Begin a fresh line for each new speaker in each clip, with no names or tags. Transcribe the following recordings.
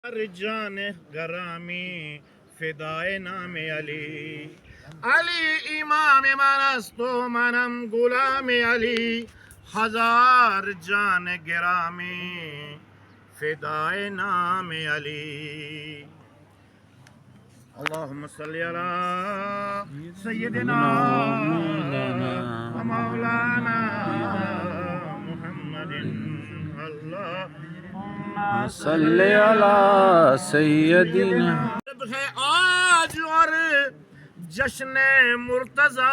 جان گرامی فدائے نام علی، علی امام من است و منم غلام علی، ہزار جان گرامی فدائے نام علی۔ اللہم صلی علی سیدنا و مولانا محمد، اللہم
صلی علی سیدنا۔
ہے آج اور جشن مرتضی،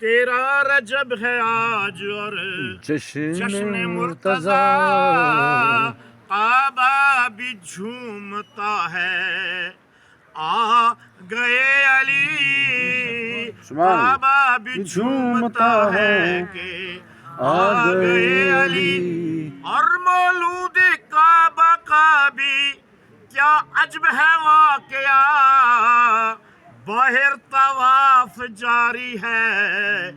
تیرا رجب ہے آج اور جشن مرتضی، کعبہ بھی جھومتا ہے آ گئے علی، کعبہ بھی جھومتا ہے کہ آ گئے علی، اور مولود کعبہ کا بھی کیا عجب ہے واقعہ، باہر طواف جاری ہے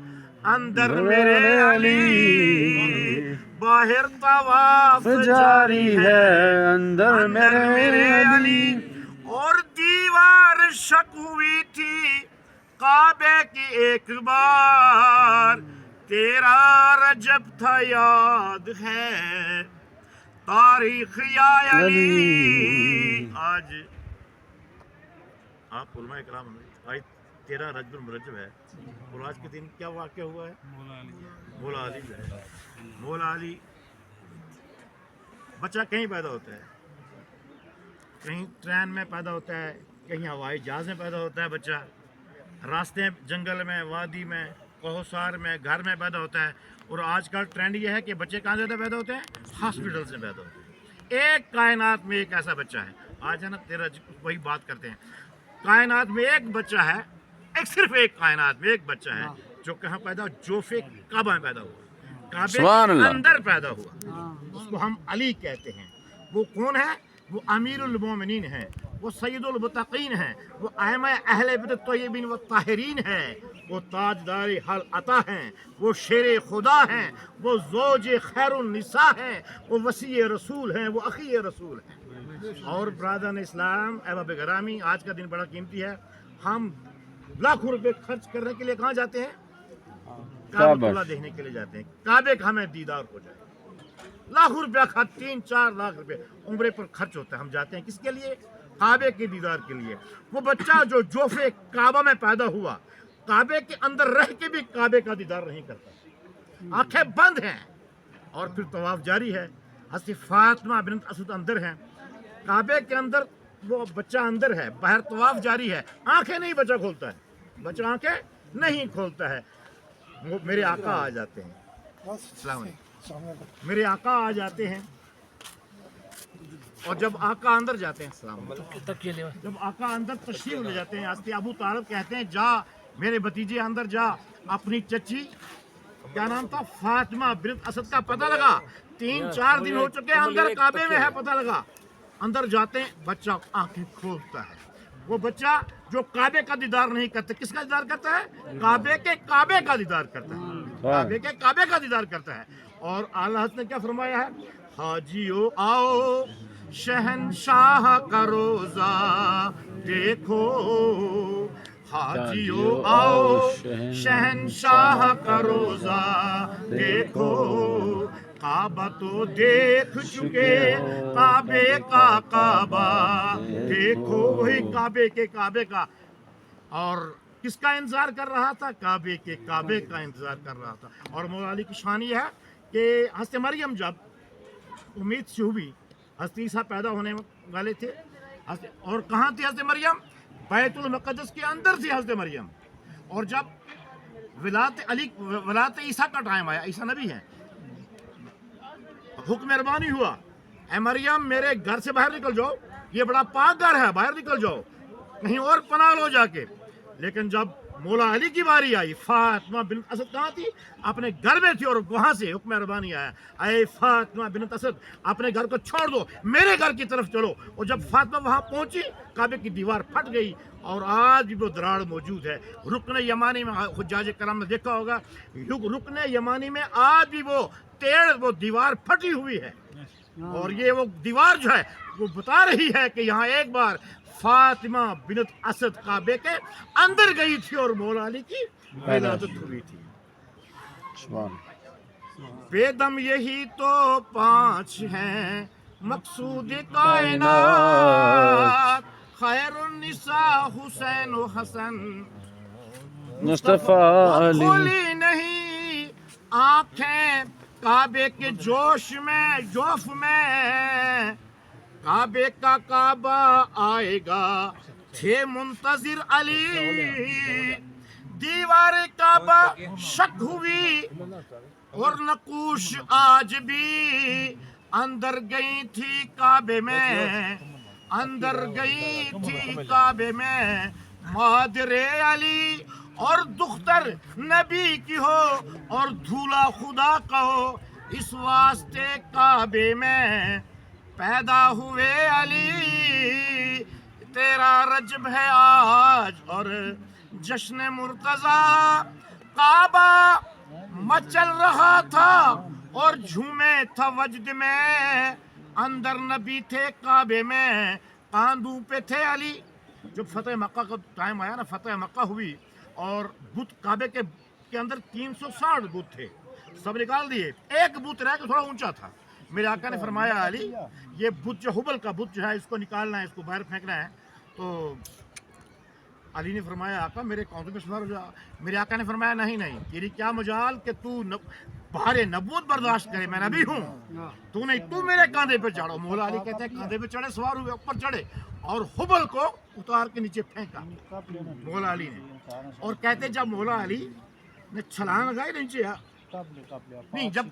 اندر میرے علی، باہر طواف جاری ہے اندر میرے علی، اور دیوار شک ہوئی تھی کعبے کی ایک بار، تیرا رجب تھا یاد ہے تاریخ یا علی۔ آج آپ علماء کرام آج 13 رجب المرجب ہے، اور آج کے دن کیا واقعہ ہوا ہے؟ مولا علی جو ہے، مولا علی بچہ کہیں پیدا ہوتا ہے، کہیں ٹرین میں پیدا ہوتا ہے، کہیں ہوائی جہاز میں پیدا ہوتا ہے بچہ، راستے جنگل میں، وادی میں، کوہسار میں، گھر میں پیدا ہوتا ہے، اور آج کل ٹرینڈ یہ ہے کہ بچے کہاں زیادہ پیدا ہوتے ہیں؟ ہاسپٹل سے پیدا ہوتے ہیں۔ ایک کائنات میں ایک ایسا بچہ ہے، آج ہے نا 13 وہی بات کرتے ہیں، کائنات میں ایک بچہ ہے، صرف ایک کائنات میں ایک بچہ ہے جو کہاں پیدا ہوا؟ جوفِ کعبہ میں پیدا ہوا، کعبے کے اندر پیدا ہوا، اس کو ہم علی کہتے ہیں۔ وہ کون ہے؟ وہ امیر المومنین ہے، وہ سید المتقین ہے، وہ ائمہ اہل بیت الطیبین والطاہرین ہے، وہ تاجدار حل عطا ہیں، وہ شیر خدا ہیں، وہ زوج خیر النساء ہیں، وہ وسیع رسول ہیں، وہ اخی رسول ہیں۔ اور برادران اسلام، احباب گرامی، آج کا دن بڑا قیمتی ہے، ہم لاکھوں روپے خرچ کرنے کے لیے کہاں جاتے ہیں؟ کعبۃ اللہ دیکھنے کے لیے جاتے ہیں، کعبے کا ہمیں دیدار ہو جائے، لاکھوں روپیہ خرچ، 3-4 لاکھ روپے عمرے پر خرچ ہوتا ہے، ہم جاتے ہیں کس کے لیے؟ کعبے کے دیدار کے لیے۔ وہ بچہ جو جوفِ کعبہ میں پیدا ہوا، کعبے کے اندر رہ کے بھی کعبے کا دیدار نہیں کرتا، آنکھیں بند ہیں، اور پھر طواف جاری ہے، حضرت فاطمہ بنت اسد اندر ہیں، کعبے کے اندر وہ بچہ اندر ہے، باہر طواف جاری ہے، آنکھیں نہیں بچہ کھولتا ہے، بچہ آنکھیں نہیں کھولتا ہے۔ وہ میرے آقا آ جاتے ہیں، السلام علیکم، میرے آقا آ جاتے ہیں، اور جب آقا اندر جاتے ہیں، السلام علیکم، جب آقا اندر تشریف لے جاتے ہیں، حضرت ابو طالب کہتے ہیں جا میرے بھتیجے اندر جا، اپنی چچی کیا نام تھا؟ فاطمہ بنت اسد کا پتہ لگا، 3-4 دن ہو چکے اندر کعبے میں ہے، پتہ لگا، اندر جاتے ہیں، بچہ آنکھیں کھولتا ہے، وہ بچہ جو کعبے کا دیدار نہیں کرتا، کس کا دیدار کرتا ہے؟ کعبے کے کعبے کا دیدار کرتا ہے، کعبے کے کعبے کا دیدار کرتا ہے۔ اور اعلیٰ حضرت نے کیا فرمایا ہے؟ حاجیو آؤ شہنشاہ کا روزہ دیکھو، حاجیو آؤ شہنشاہ کا روزہ دیکھو، کعبہ تو دیکھ چکے کعبے کا کعبہ دیکھو، وہی کعبے کا، اور کس کا انتظار کر رہا تھا؟ کعبے کے کعبے کا انتظار کر رہا تھا۔ اور مولا علی کی شان یہ ہے کہ حضرت مریم جب امید سے ہوئی، حضرت عیسیٰ پیدا ہونے والے تھے، اور کہاں تھی حضرت مریم؟ بیت المقدس کے اندر تھی حضرت مریم، اور جب ولادت عیسیٰ کا ٹائم آیا، عیسیٰ نبی ہے، حکم ربانی ہوا، اے مریم میرے گھر سے باہر نکل جاؤ، یہ بڑا پاک گھر ہے، باہر نکل جاؤ، کہیں اور پناہ لو جا کے۔ لیکن جب مولا علی کی باری آئی، فاطمہ بنت اسد کہاں تھی؟ اپنے گھر میں تھی، اور وہاں سے حکم ربانی آیا، اے فاطمہ بنت اسد اپنے گھر کو چھوڑ دو، میرے گھر کی طرف چلو۔ اور جب فاطمہ وہاں پہنچی، کعبے کی دیوار پھٹ گئی، اور آج بھی وہ دراڑ موجود ہے۔ رکن یمانی میں حجاج کرام نے دیکھا ہوگا، رکن یمانی میں آج بھی وہ دیوار پھٹی ہوئی ہے، اور یہ وہ دیوار جو ہے وہ بتا رہی ہے کہ یہاں ایک بار فاطمہ بنت اسد کعبے کے اندر گئی تھی اور مولا علی کی ولادت ہوئی تھی.
سبحان
بے دم یہی تو 5 ہیں مقصود کائنات، خیر النساء حسین و حسن
مصطفیٰ علی.
کھولی نہیں آنکھیں کعبے کے جوش میں جوف میں، کعبے کا کعبہ آئے گا تھے منتظر علی، دیوار کعبہ شک ہوئی اور نقوش آج بھی، اندر گئی تھی کعبے میں، اندر گئی تھی کعبے میں مادر علی، اور دختر نبی کی ہو اور دھولا خدا کا ہو، اس واسطے کعبے میں پیدا ہوئے علی، تیرا رجب ہے آج اور جشن مرتضیٰ، کعبہ مچل رہا تھا اور جھومے تھا وجد میں، اندر نبی تھے کعبے میں کاندوں پہ تھے علی. جب فتح مکہ کا ٹائم آیا نا، فتح مکہ ہوئی اور بت کعبے کے اندر 360 بت تھے، سب نکال دیے، ایک بت رہ کے تھوڑا اونچا تھا. میرے آقا نے فرمایا علی یہ بت جو حبل کا بت جو ہے اس کو نکالنا ہے، اس کو باہر پھینکنا ہے. تو علی نے فرمایا آقا میرے کاندھے پہ سوار ہو جا. میرے آقا نے فرمایا نہیں، تیری کیا مجال کہ تو بہار نبوت برداشت کرے، میں نبی ہوں، تو نہیں، تو میرے کاندھے پہ چڑھو. مولا علی کہتے ہیں کاندھے پہ چڑھے، سوار ہوئے، اوپر چڑھے اور حبل کو اتار کے نیچے پھینکا مولا علی نے. اور کہتے جب مولا علی نے چھلانگ لگائی نیچے، نہیں جب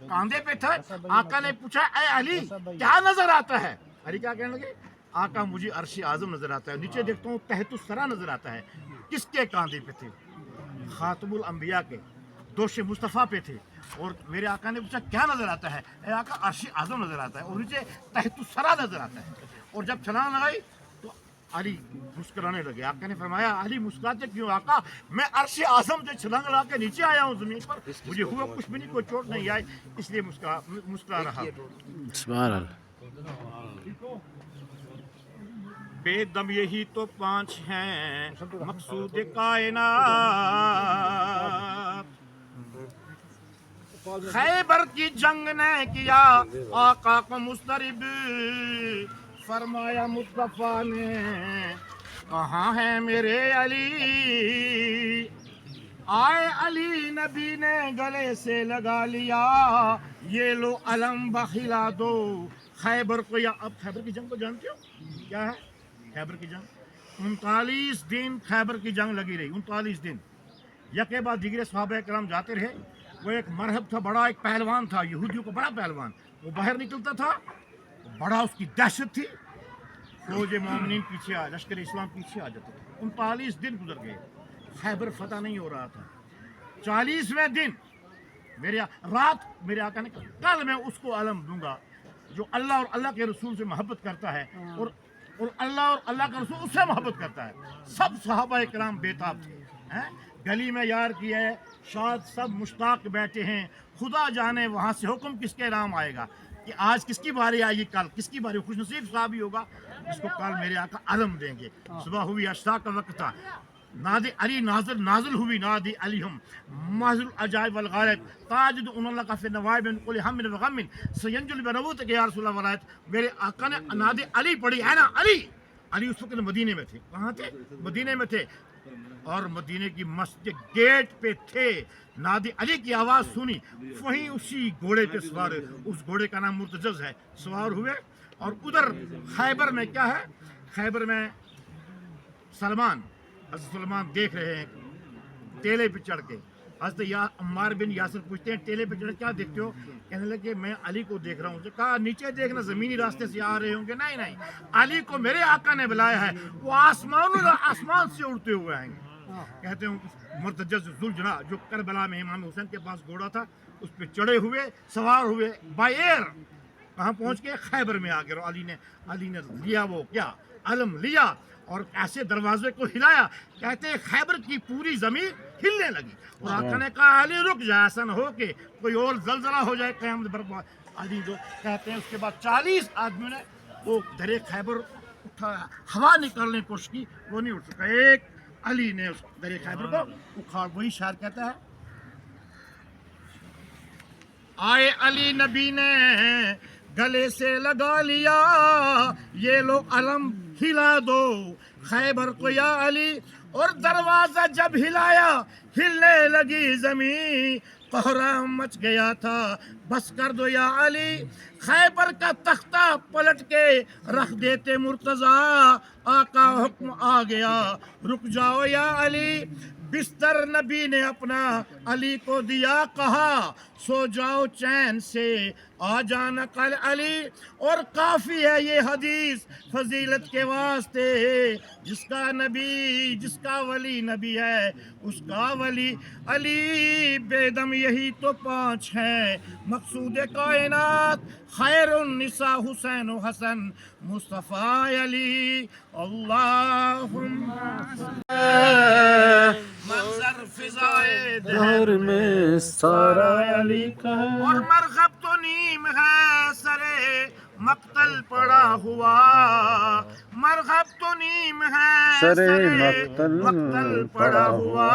کاندھے پہ تھا، آقا نے پوچھا اے علی کیا نظر آتا ہے؟ علی کیا کہنے لگے؟ آقا مجھے عرش اعظم نظر آتا ہے، نیچے دیکھتا ہوں تحت الثری نظر آتا ہے. کس کے کاندھے پہ تھے؟ خاتم الانبیاء کے، دوش مصطفیٰ پہ تھے. اور میرے آقا نے پوچھا کیا نظر آتا ہے؟ اے آقا عرش اعظم نظر آتا ہے اور نیچے تحت الثری نظر آتا ہے. اور جب چھلانگ لگائی تو علی مسکرانے لگے. آقا نے فرمایا علی مسکراتے کیوں؟ آقا میں عرش اعظم سے چھلانگ لگا کے نیچے آیا ہوں زمین پر، مجھے ہوا کچھ بھی نہیں، کوئی چوٹ نہیں آئی، اس لیے مسکرا رہا.
سبحان اللہ.
بے دم یہی تو 5 ہیں مقصود کائنات، خیبر کی جنگ نے کیا آقا کو مضطرب، فرمایا مصطفیٰ نے کہاں ہے میرے علی، آئے علی نبی نے گلے سے لگا لیا، یہ لو علم بخلا دو خیبر کو. یا اب خیبر کی جنگ کو جانتے ہو کیا ہے؟ خیبر کی جنگ 39 دن خیبر کی جنگ لگی رہی. 39 دن یکے بعد دیگر صحابہ کرام جاتے رہے. وہ ایک مرہب تھا بڑا، ایک پہلوان تھا یہودیوں کا بڑا پہلوان، وہ باہر نکلتا تھا، بڑا اس کی دہشت تھی. فوج مومنین پیچھے لشکر اسلام پیچھے آ جاتا تھا. 39 دن گزر گئے، خیبر فتح نہیں ہو رہا تھا. 40ویں دن رات میرے آقا نے کہا کل میں اس کو علم دوں گا جو اللہ اور اللہ کے رسول سے محبت کرتا ہے اور اللہ اور اللہ کا رسول اس سے محبت کرتا ہے. سب صحابہ کرام بیتاب تھے، گلی میں یار کی ہے، شاد سب مشتاق بیٹھے ہیں. خدا جانے وہاں سے حکم کس کے نام آئے گا کہ آج کس کی باری آئے گی، کل کس کی باری. خوش نصیب صحابی ہوگا جس کو کل میرے آقا علم دیں گے. صبح ہوئی عشاء کا وقت تھا، نادی علی نازل ہوئی، نادی علی ہم محض العجائب والغائب تاجد ان اللہ کا فی نوائب من کل ہم و غم سینجل بنبوت کے یا رسول اللہ ولایت. میرے آقا نے نادی علی پڑھی ہے نا، علی اس وقت مدینے میں تھے. کہاں تھے؟ مدینے میں تھے، اور مدینے کی مسجد گیٹ پہ تھے. نادی علی کی آواز سنی، وہیں اسی گھوڑے پہ سوار، اس گھوڑے کا نام مرتجز ہے، سوار ہوئے. اور ادھر خیبر میں کیا ہے؟ خیبر میں حضرت سلمان دیکھ رہے ہیں ٹیلے پہ چڑھ کے. حضرت عمار بن یاسر پوچھتے ہیں ٹیلے پہ چڑھ کیا دیکھتے ہو؟ کہنے لگے میں علی کو دیکھ رہا ہوں. کہا نیچے دیکھنا زمینی راستے سے آ رہے ہوں گے؟ نہیں، علی کو میرے آقا نے بلایا ہے، وہ آسمان سے اڑتے ہوئے آئیں گے. کہتے ہیں مرتجز ذوالجناح جو کربلا میں امام حسین کے پاس گھوڑا تھا اس پہ چڑھے ہوئے سوار ہوئے بائی ایئر کہاں پہنچ گئے؟ خیبر میں آ گئے. اور علی نے لیا وہ کیا علم لیا اور ایسے دروازے کو ہلایا، کہتے ہیں خیبر کی پوری زمین ہلنے لگی. اور آقا نے کہا علی رک جا، ایسا نہ ہو کہ کوئی اور زلزلہ ہو جائے، قیامت برپا. علی جو کہتے ہیں اس کے بعد 40 آدمیوں نے وہ درے خیبر اٹھایا، ہوا نکالنے کی کوشش کی، وہ نہیں اٹھ سکا، ایک علی نے اس درے خیبر کو اکھاڑ. وہی شاعر کہتا ہے آئے علی نبی نے گلے سے لگا لیا، یہ لو علم ہلا دو خیبر کو یا علی. اور دروازہ جب ہلایا ہلنے لگی زمین، کوہرام مچ گیا تھا بس کر دو یا علی. خیبر کا تختہ پلٹ کے رکھ دیتے مرتضیٰ، آقا حکم آ گیا رک جاؤ یا علی. بستر نبی نے اپنا علی کو دیا، کہا سو جاؤ چین سے آ جانا کل علی. اور کافی ہے یہ حدیث فضیلت کے واسطے، جس کا نبی جس کا ولی نبی ہے اس کا ولی علی. بے دم یہی تو 5 ہے مقصود کائنات، خیر النساء حسین و حسن مصطفیٰ علی. اللہم منظر فضائے
دہر میں سارا علی کا
اور
ہے.
مرغب تو نیم ہے سرے مقتل پڑا ہوا، مرغب تو نیم ہے
سرے
مقتل
مقتل
پڑا
پڑا
ہوا.
ہوا،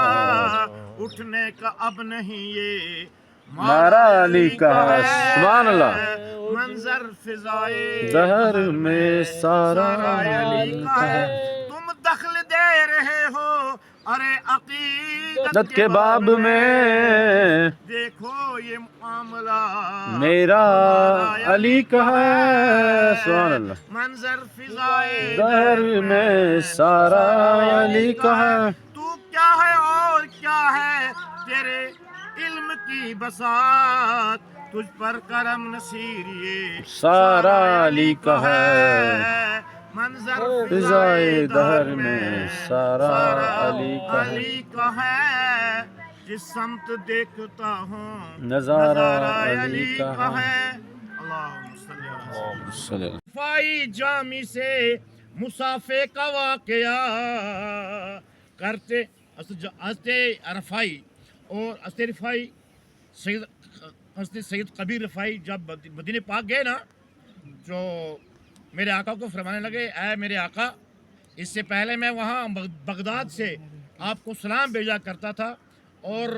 اٹھنے کا اب نہیں یہ
نعرہ علی کا ہے. سبحان اللہ.
منظر فضائے
دہر میں سارا
علی
علی
کا
کا
ہے.
ہے.
تم دخل دے رہے ہو ارے عقیدت
عقیدت کے باب میں،
دیکھو یہ معاملہ
میرا علی کا ہے. سبحان اللہ.
منظر فضائے
دہر میں سارا علی کا ہے.
تو کیا ہے اور کیا ہے تیرے علم کی بساط، تجھ پر کرم نصیر یہ
سارا علی کا ہے.
منظر
فضائے دہر میں سارا علی کا ہے.
علی کا ہے. جس سمت دیکھتا ہوں
نظارہ علی کا ہے.
ہے. اللہم صلی اللہ
صلی اللہ.
رفائی جامی سے مسافے کا واقعہ کرتے حضرت رفائی اور حضرت رفائی حضرت سید کبیر رفائی جب مدینہ پاک گئے نا، جو میرے آقا کو فرمانے لگے اے میرے آقا، اس سے پہلے میں وہاں بغداد سے آپ کو سلام بھیجا کرتا تھا اور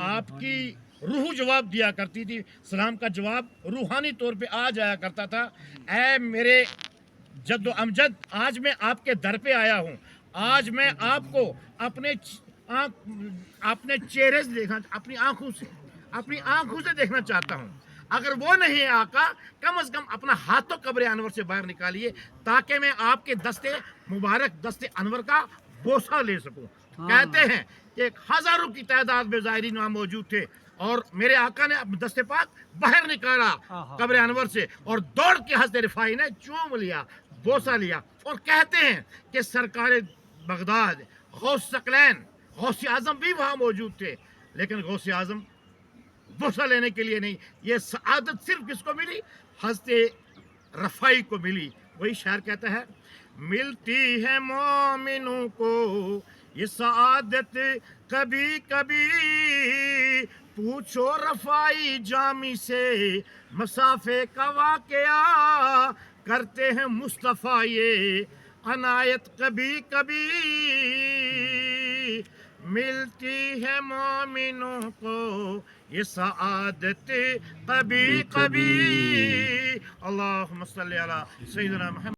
آپ کی روح جواب دیا کرتی تھی، سلام کا جواب روحانی طور پہ آ جایا کرتا تھا. اے میرے جد و امجد، آج میں آپ کے در پہ آیا ہوں، آج میں آپ کو اپنے چہرے سے دیکھنا، اپنی آنکھوں سے دیکھنا چاہتا ہوں. اگر وہ نہیں آقا، کم از کم اپنا ہاتھ تو قبر انور سے باہر نکالیے تاکہ میں آپ کے دستے مبارک دستے انور کا بوسہ لے سکوں. کہتے ہیں کہ ہزاروں کی تعداد میں زائرین وہاں موجود تھے اور میرے آقا نے اپنے دستے پاک باہر نکالا قبر انور سے اور دوڑ کے حضرت رفائی نے چوم لیا، بوسہ لیا. اور کہتے ہیں کہ سرکار بغداد غوث ثقلین غوث اعظم بھی وہاں موجود تھے، لیکن غوث اعظم بوسہ لینے کے لیے نہیں. یہ سعادت صرف کس کو ملی؟ حضرت رفائی کو ملی. وہی شاعر کہتا ہے ملتی ہے مومنوں کو یہ سعادت کبھی کبھی، پوچھو رفائی جامی سے مسافے کا واقعہ، کرتے ہیں مصطفیٰ یہ عنایت کبھی کبھی. ملتی ہے مومنوں کو یہ سعادت کبھی کبھی. اللہم صلی علی سیدنا محمد.